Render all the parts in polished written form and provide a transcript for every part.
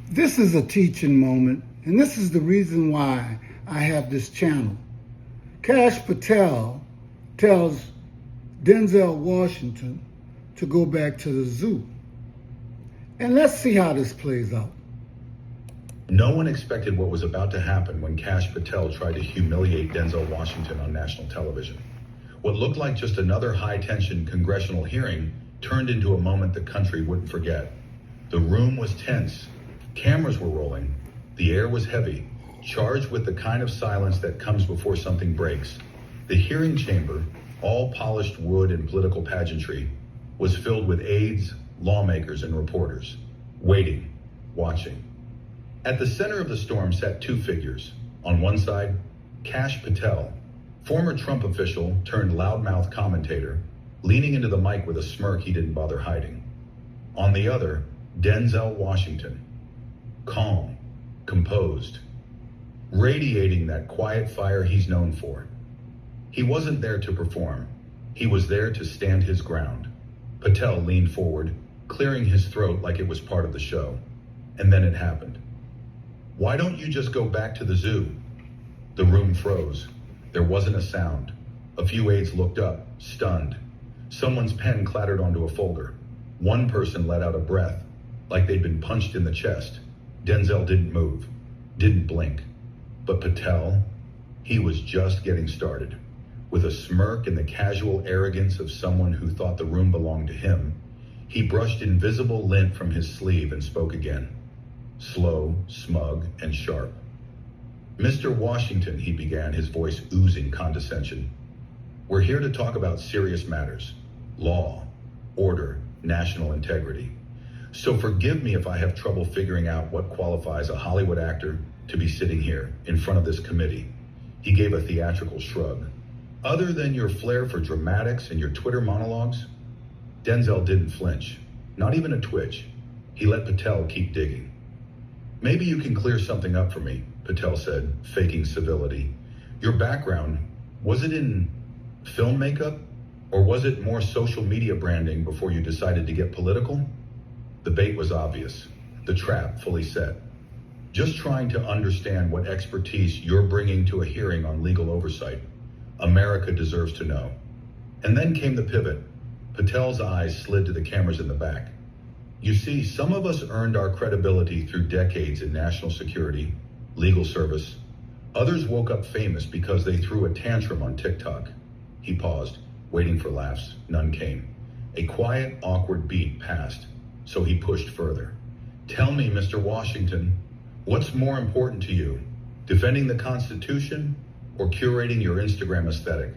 This is a teaching moment, and this is the reason why I have this channel. Kash Patel tells Denzel Washington to go back to the zoo. And let's see how this plays out. No one expected what was about to happen when Kash Patel tried to humiliate Denzel Washington on national television. What looked like just another high-tension congressional hearing turned into a moment the country wouldn't forget. The room was tense. Cameras were rolling. The air was heavy, charged with the kind of silence that comes before something breaks. The hearing chamber, all polished wood and political pageantry, was filled with aides, lawmakers, and reporters, waiting, watching. At the center of the storm sat two figures. On one side, Kash Patel, former Trump official turned loudmouth commentator, leaning into the mic with a smirk he didn't bother hiding. On the other, Denzel Washington, calm, composed, radiating that quiet fire he's known for. He wasn't there to perform. He was there to stand his ground. Patel leaned forward, clearing his throat like it was part of the show. And then it happened. "Why don't you just go back to the zoo?" The room froze. There wasn't a sound. A few aides looked up, stunned. Someone's pen clattered onto a folder. One person let out a breath, like they'd been punched in the chest. Denzel didn't move, didn't blink. But Patel, he was just getting started. With a smirk and the casual arrogance of someone who thought the room belonged to him, he brushed invisible lint from his sleeve and spoke again. Slow, smug, and sharp. "Mr. Washington," he began, his voice oozing condescension. "We're here to talk about serious matters. Law, order, national integrity. So forgive me if I have trouble figuring out what qualifies a Hollywood actor to be sitting here in front of this committee." He gave a theatrical shrug. "Other than your flair for dramatics and your Twitter monologues?" Denzel didn't flinch, not even a twitch. He let Patel keep digging. "Maybe you can clear something up for me," Patel said, faking civility. "Your background, was it in film makeup? Or was it more social media branding before you decided to get political?" The bait was obvious, the trap fully set. "Just trying to understand what expertise you're bringing to a hearing on legal oversight. America deserves to know." And then came the pivot. Patel's eyes slid to the cameras in the back. "You see, some of us earned our credibility through decades in national security, legal service. Others woke up famous because they threw a tantrum on TikTok." He paused, waiting for laughs. None came. A quiet, awkward beat passed, so he pushed further. "Tell me, Mr. Washington, what's more important to you, defending the Constitution or curating your Instagram aesthetic?"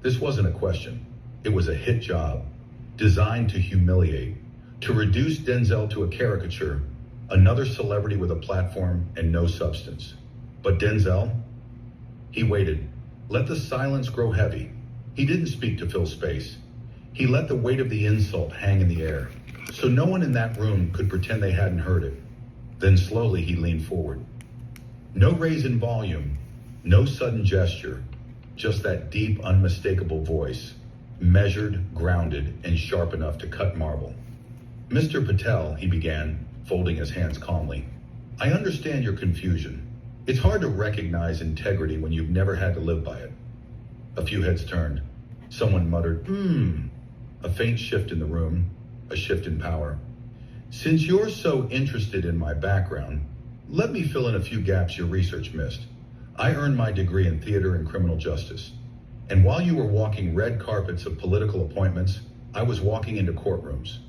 This wasn't a question. It was a hit job, designed to humiliate, to reduce Denzel to a caricature, another celebrity with a platform and no substance. But Denzel, he waited, let the silence grow heavy. He didn't speak to fill space. He let the weight of the insult hang in the air, so no one in that room could pretend they hadn't heard it. Then slowly he leaned forward. No raise in volume, no sudden gesture, just that deep, unmistakable voice, measured, grounded, and sharp enough to cut marble. "Mr. Patel," he began, folding his hands calmly, "I understand your confusion. It's hard to recognize integrity when you've never had to live by it." A few heads turned. Someone muttered, A faint shift in the room, a shift in power. "Since you're so interested in my background, let me fill in a few gaps your research missed. I earned my degree in theater and criminal justice. And while you were walking red carpets of political appointments, I was walking into courtrooms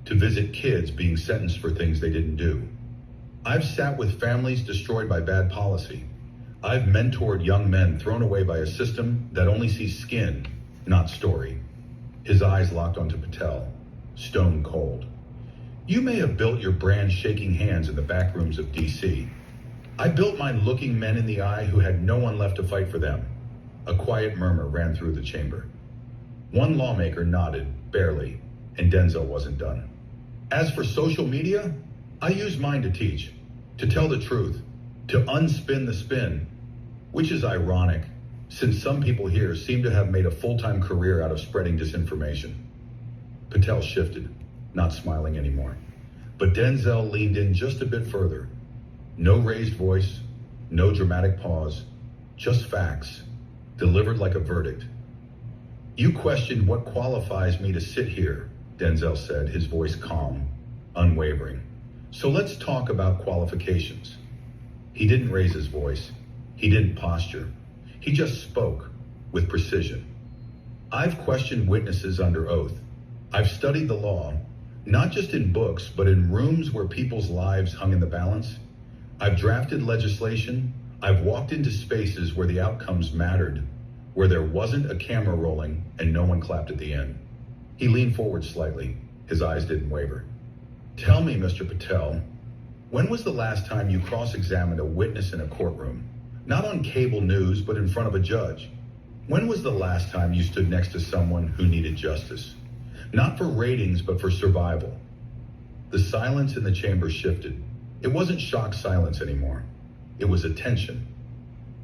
to visit kids being sentenced for things they didn't do. I've sat with families destroyed by bad policy. I've mentored young men thrown away by a system that only sees skin, not story." His eyes locked onto Patel, stone cold. "You may have built your brand shaking hands in the back rooms of DC. I built mine looking men in the eye who had no one left to fight for them." A quiet murmur ran through the chamber. One lawmaker nodded, barely, and Denzel wasn't done. "As for social media, I use mine to teach, to tell the truth, to unspin the spin, which is ironic, since some people here seem to have made a full-time career out of spreading disinformation." Patel shifted, not smiling anymore. But Denzel leaned in just a bit further. No raised voice, no dramatic pause, just facts, delivered like a verdict. You questioned what qualifies me to sit here, Denzel said, his voice calm, unwavering. So let's talk about qualifications. He didn't raise his voice. He didn't posture. He just spoke with precision. I've questioned witnesses under oath. I've studied the law, not just in books, but in rooms where people's lives hung in the balance. I've drafted legislation. I've walked into spaces where the outcomes mattered, where there wasn't a camera rolling and no one clapped at the end. He leaned forward slightly. His eyes didn't waver. Tell me, Mr. Patel, when was the last time you cross-examined a witness in a courtroom? Not on cable news, but in front of a judge. When was the last time you stood next to someone who needed justice? Not for ratings, but for survival. The silence in the chamber shifted. It wasn't shocked silence anymore. It was attention.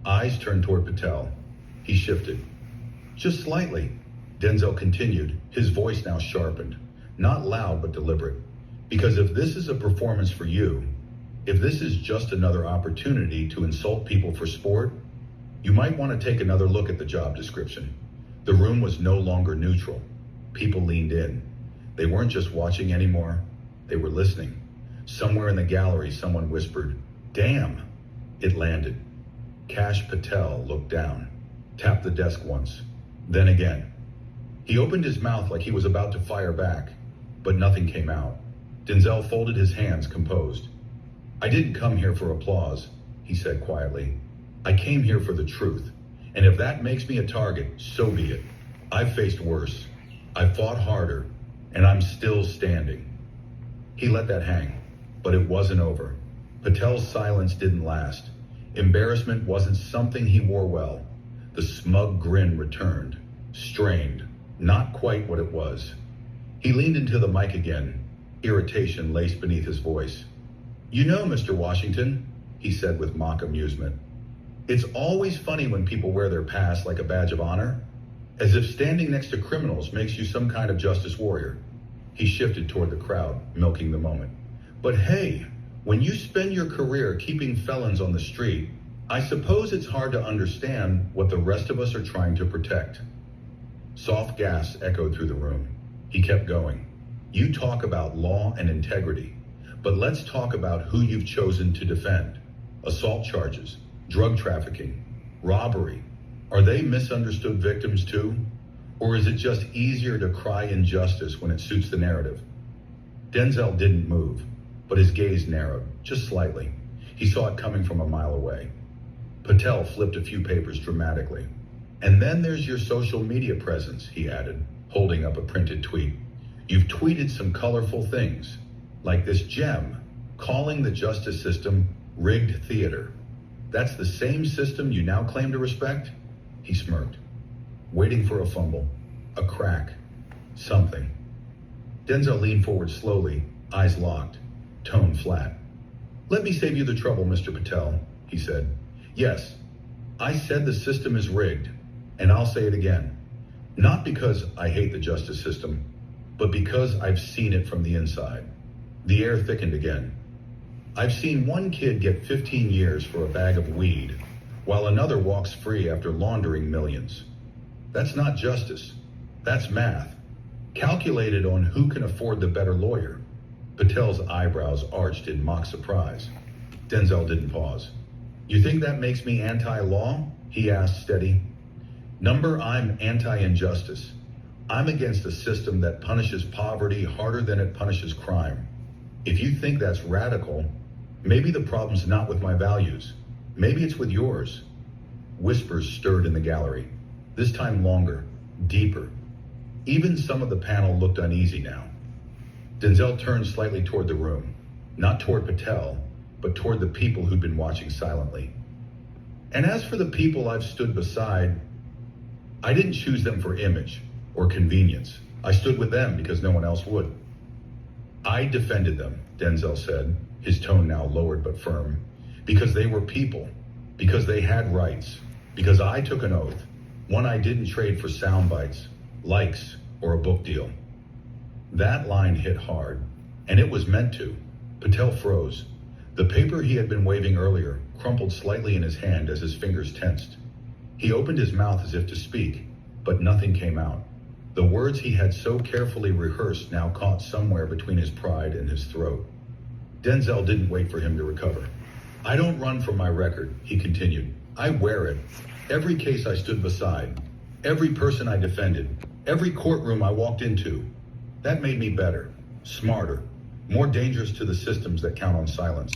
Eyes turned toward Patel. He shifted. Just slightly, Denzel continued, his voice now sharpened. Not loud, but deliberate. Because if this is a performance for you, if this is just another opportunity to insult people for sport, you might want to take another look at the job description. The room was no longer neutral. People leaned in. They weren't just watching anymore. They were listening. Somewhere in the gallery, someone whispered, "Damn." It landed. Cash Patel looked down, tapped the desk once, then again. He opened his mouth like he was about to fire back, but nothing came out. Denzel folded his hands, composed. "I didn't come here for applause," he said quietly. "I came here for the truth. And if that makes me a target, so be it. I've faced worse. I've fought harder, and I'm still standing." He let that hang, but it wasn't over. Patel's silence didn't last. Embarrassment wasn't something he wore well. The smug grin returned, strained, not quite what it was. He leaned into the mic again, irritation laced beneath his voice. "You know, Mr. Washington," he said with mock amusement, "it's always funny when people wear their past like a badge of honor, as if standing next to criminals makes you some kind of justice warrior." He shifted toward the crowd, milking the moment. "But hey, when you spend your career keeping felons on the street, I suppose it's hard to understand what the rest of us are trying to protect." Soft gasps echoed through the room. He kept going. "You talk about law and integrity, but let's talk about who you've chosen to defend. Assault charges, drug trafficking, robbery. Are they misunderstood victims too? Or is it just easier to cry injustice when it suits the narrative?" Denzel didn't move, but his gaze narrowed, just slightly. He saw it coming from a mile away. Patel flipped a few papers dramatically. "And then there's your social media presence," he added, holding up a printed tweet. "You've tweeted some colorful things, like this gem, calling the justice system rigged theater. That's the same system you now claim to respect?" He smirked, waiting for a fumble, a crack, something. Denzel leaned forward slowly, eyes locked, tone flat. "Let me save you the trouble, Mr. Patel," he said. "Yes, I said the system is rigged, and I'll say it again. Not because I hate the justice system, but because I've seen it from the inside." The air thickened again. "I've seen one kid get 15 years for a bag of weed, while another walks free after laundering millions. That's not justice. That's math, calculated on who can afford the better lawyer." Patel's eyebrows arched in mock surprise. Denzel didn't pause. "You think that makes me anti-law?" he asked, steady. "Number, I'm anti-injustice. I'm against a system that punishes poverty harder than it punishes crime. If you think that's radical, maybe the problem's not with my values. Maybe it's with yours." Whispers stirred in the gallery, this time longer, deeper. Even some of the panel looked uneasy now. Denzel turned slightly toward the room, not toward Patel, but toward the people who'd been watching silently. "And as for the people I've stood beside, I didn't choose them for image or convenience. I stood with them because no one else would. I defended them," Denzel said, his tone now lowered but firm, "because they were people, because they had rights, because I took an oath, one I didn't trade for sound bites, likes, or a book deal." That line hit hard, and it was meant to. Patel froze. The paper he had been waving earlier crumpled slightly in his hand as his fingers tensed. He opened his mouth as if to speak, but nothing came out. The words he had so carefully rehearsed now caught somewhere between his pride and his throat. Denzel didn't wait for him to recover. "I don't run from my record," he continued. "I wear it. Every case I stood beside, every person I defended, every courtroom I walked into. That made me better, smarter, more dangerous to the systems that count on silence."